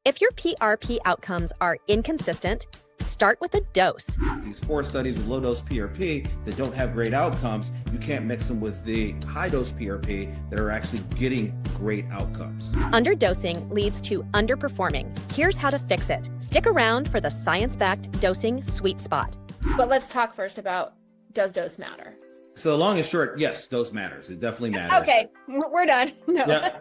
If your PRP outcomes are inconsistent, start with a dose. These 4 studies with low-dose PRP that don't have great outcomes, you can't mix them with the high-dose PRP that are actually getting great outcomes. Underdosing leads to underperforming. Here's how to fix it. Stick around for the science-backed dosing sweet spot. But let's talk first about, does dose matter? So long and short, yes, dose matters. It definitely matters. Okay, we're done. No. Yeah.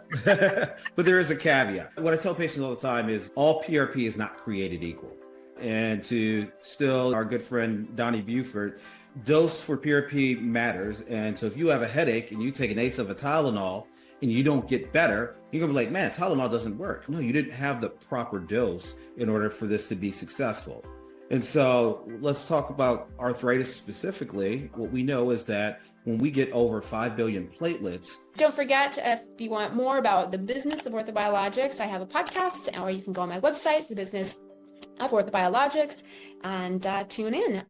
But there is a caveat. What I tell patients all the time is all PRP is not created equal. And to still our good friend Donnie Buford, dose for PRP matters. And so if you have a headache and you take an eighth of a Tylenol and you don't get better, you're gonna be like, man, Tylenol doesn't work. No, you didn't have the proper dose in order for this to be successful. And so let's talk about arthritis specifically. What we know is that when we get over 5 billion platelets. Don't forget, if you want more about the business of Orthobiologics, I have a podcast, or you can go on my website, The Business of Orthobiologics, and tune in.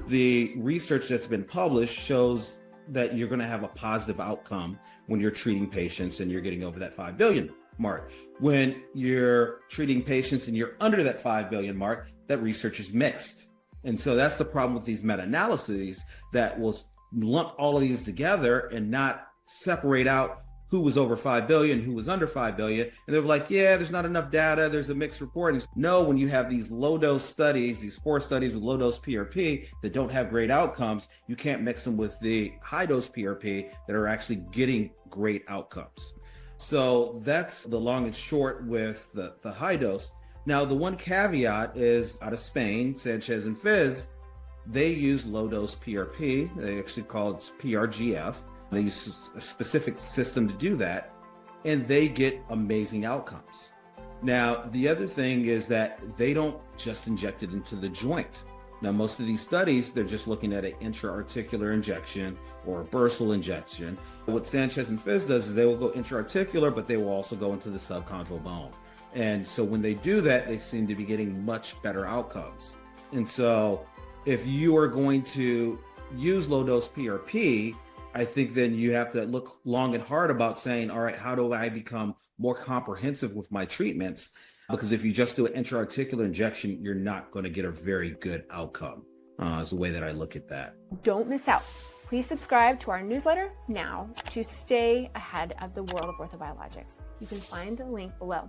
The research that's been published shows that you're going to have a positive outcome when you're treating patients and you're getting over that 5 billion mark. When you're treating patients and you're under that 5 billion mark, that research is mixed. And so that's the problem with these meta-analyses that will lump all of these together and not separate out who was over 5 billion, who was under 5 billion. And they're like, yeah, there's not enough data. There's a mixed report. And no, when you have these low dose studies, these 4 studies with low dose PRP that don't have great outcomes, you can't mix them with the high dose PRP that are actually getting great outcomes. So that's the long and short with the high dose. Now, the one caveat is out of Spain, Sanchez and Fizz, they use low dose PRP. They actually call it PRGF. They use a specific system to do that, and they get amazing outcomes. Now, the other thing is that they don't just inject it into the joint. Now, most of these studies, they're just looking at an intra-articular injection or a bursal injection. What Sanchez and Fizz does is they will go intra-articular, but they will also go into the subchondral bone. And so when they do that, they seem to be getting much better outcomes. And so if you are going to use low-dose PRP, I think then you have to look long and hard about saying, all right, how do I become more comprehensive with my treatments? Because if you just do an intra-articular injection, you're not going to get a very good outcome, is the way that I look at that. Don't miss out. Please subscribe to our newsletter now to stay ahead of the world of orthobiologics. You can find the link below.